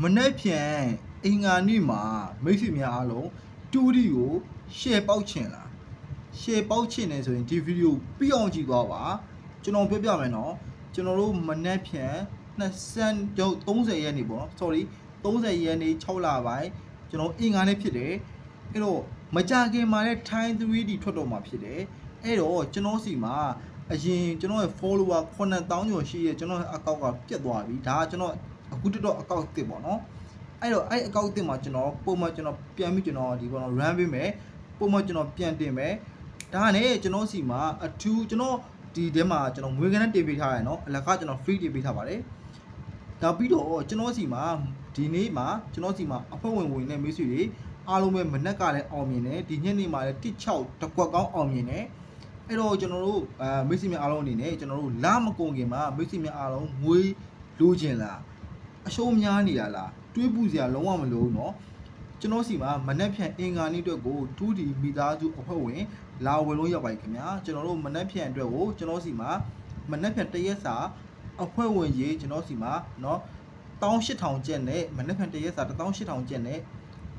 မနေ့ပြန်အင်္ဂါနေ့မှာမိတ်ဆွေများအားလုံးတူဒီကို share ပေါက်ချင်လား share ပေါက်ချင်နေဆိုရင်ဒီဗီဒီယိုပြီးအောင်ကြည့်သွားပါကျွန်တော်ပြောပြမယ်နော်ကျွန်တော်တို့မနေ့ပြန်30ရက်နေ့ပေါ့နော် sorry 30ရက်နေ့6လပိုင်းကျွန်တော်အင်္ဂါနေ့ဖြစ်တယ်အဲ့တော့မကြခင်မှာလည်း Thai 3D ထွက်တော့မှာဖြစ်တယ်အဲ့တော့ကျွန်တော်စီမှာအရင်ကျွန်တော်ရဲ့ follower 9000ကျော်ရှိရဲ့ကျွန်တော်အကောင့်ကပြတ်သွားပြီဒါကကျွန်တော်အခုတော့အကောင့်တစ်ပေါ့နော်အဲ့တော့အဲ့အကောင့်တစ်မှာကျွန်တော်ပုံမှန်ကျွန်တော်ပြန်ပြီးကျွန်တော်ဒီပေါ့နော် run ပေးမယ်ပုံမှန်ကျွန်တော်ပြန်တင်မယ်ဒါနဲ့ကျွန်တော်စီမှာအထူးကျွန်တော်ဒီထဲမှာကျွန်တော်ငွေကန်းတင်ပေးထားရတယ်နော်အလကားကျွန်တော် free တင်ပေးထားပါတယ်ဒါပြီးတော့ကျွန်တော်စီမှာဒီနေ့မှာကျွန်တော်စီမှာအဖွဲ့ဝင်နဲ့မိတ်ဆွေတွေအားလုံးပဲမနက်ကလည်းအောင်မြင်တယ်ဒီညနေမှာလည်း16တကွက်ကောင်းအောင်မြင်တယ်အဲ့တော့ကျွန်တော်တို့မိတ်ဆွေများအားလုံးအနေနဲ့ကျွန်တော်တို့လမကုန်ခင်မှာမိတ်ဆွေများအားလုံးငွေလိုချင်လားအရှုံးများနေရလားတွေးပူစရာလုံးဝမလိုဘူးเนาะကျွန်တော်စီမှာမနက်ဖြန်အင်္ဂါနေ့အတွက်ကို 2D မိသားစုအဖွဲ့ဝင်လာဝင်လို့ရပါတယ်ခင်ဗျာကျွန်တော်တို့မနက်ဖြန်အတွက်ကိုကျွန်တော်စီမှာမနက်ဖြန်တရက်စာအဖွဲ့ဝင်ရေးကျွန်တော်စီမှာเนาะ18000ကျပ်နဲ့မနက်ဖြန်တရက်စာ18000ကျပ်နဲ့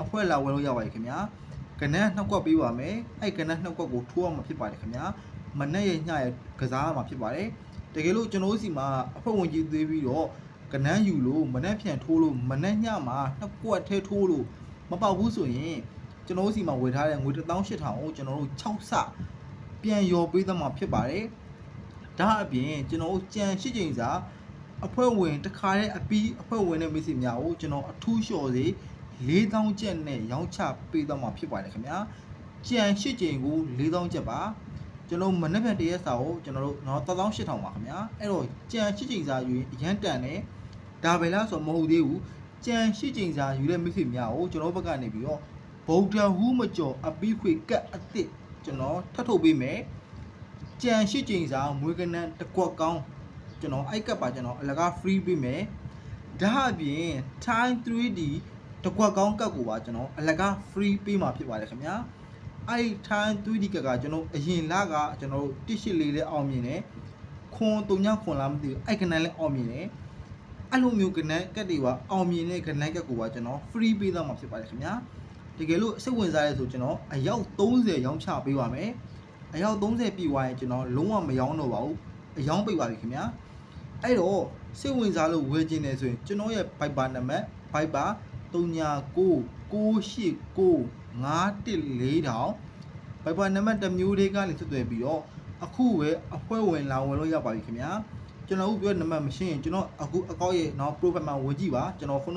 အဖွဲ့လာဝင်လို့ရပါတယ်ခင်ဗျာကနန်းနှစ်ကွက်ပေးပါမယ်အဲ့ကနန်းနှစ်ကွက်ကိုထိုးအောင်မှာဖြစ်ပါတယ်ခင်ဗျာမနက်ရညရကစားမှာဖြစ်ပါတယ်တကယ်လို့ကျွန်တော်စီမှာအဖွဲ့ဝင်ကြီးသေးပြီးတော့ကနန်းယူလို့မနက်ဖြန်ထိုးလို့မနက်ညမှာနှစ်ကွက်ထဲထိုးလို့မပေါက်ဘူးဆိုရင်ကျွန်တော်စီမှာဝယ်ထားတဲ့ငွေ18000ကိုကျွန်တော်တို့6ဆပြန်ရော်ပေးသမှာဖြစ်ပါတယ်ဒါအပြင်ကျွန်တော်ကြံရှိချိန်စာအဖွဲ့ဝင်တစ်ခါတည်းအပီးအဖွဲ့ဝင်တဲ့မိတ်ဆွေများကိုကျွန်တော်အထူးလျှော်စေ4000ကျပ်နဲ့ရောင်းချပေးတော့မှာဖြစ်ပါတယ်ခင်ဗျာကြံရှိချိန်ကို4000ကျပ်ပါကျွန်တော်မနက်ဖြန်တရက်စာကိုကျွန်တော်တို့တော့18000ပါခင်ဗျာအဲ့တော့ကြံရှိချိန်စာယူရင်အရန်တန်တယ်ဒါပဲလားဆိုမဟုတ်သေးဘူးကြံရှိချိန်စာယူတဲ့မိတ်ဆွေများကိုကျွန်တော်ဘက်ကနေပြီးတော့ဗုဒ္ဓဟူးမကျော်အပီးခွေကတ်အစ်စ်ကျွန်တော်ထပ်ထုတ်ပေးမယ်ကြံရှိချိန်စာမွေးကနန်းတစ်ကွက်ကောင်းကျွန်တော်အိုက်ကပ်ပါကျွန်တော်အလကား free ပေးမယ်ဒါအပြင် Thai 3D တကွက်ကောင်းကတ်ကိုပါကျွန်တော်အလကား free ပေးမှာဖြစ်ပါတယ်ခင်ဗျာအဲ့ Thai 3D ကတ်ကကျွန်တော်အရင်လကကျွန်တော်184လေးအောင်မြင်တယ်ခွန်3ညခွန်လားမသိဘူးအဲ့ကနန်းလည်းအောင်မြင်တယ်အဲ့လိုမျိုးကနန်းကတ်တွေပါအောင်မြင်တဲ့ကနန်းကတ်ကိုပါကျွန်တော် free ပေးတော့မှာဖြစ်ပါတယ်ခင်ဗျာတကယ်လို့စိတ်ဝင်စားရဲဆိုကျွန်တော်အယောက်30ရောင်းချပေးပါမယ်အယောက်30ပြည်သွားရင်ကျွန်တော်လုံးဝမရောင်းတော့ပါဘူးအယောင်းပိတ်ပါပြီခင်ဗျာအဲ့တော့စိတ်ဝင်စားလို့ဝယ်ခြင်းတယ်ဆိုရင်ကျွန်တော်ရဲ့ Viber နံပါတ် Viber 3999514000 Viber နံပါတ်တစ်မျိုးလေးကနေဆက်သွယ်ပြီးတော့အခုပဲအဖွဲ့ဝင်လာဝင်လို့ရပါပြီခင်ဗျာကျွန်တော်တို့ပြောတဲ့နံပါတ်မရှိရင်ကျွန်တော်အခုအကောက်ရဲ့နောက် profile မှာဝင်ကြည့်ပါကျွန်တော်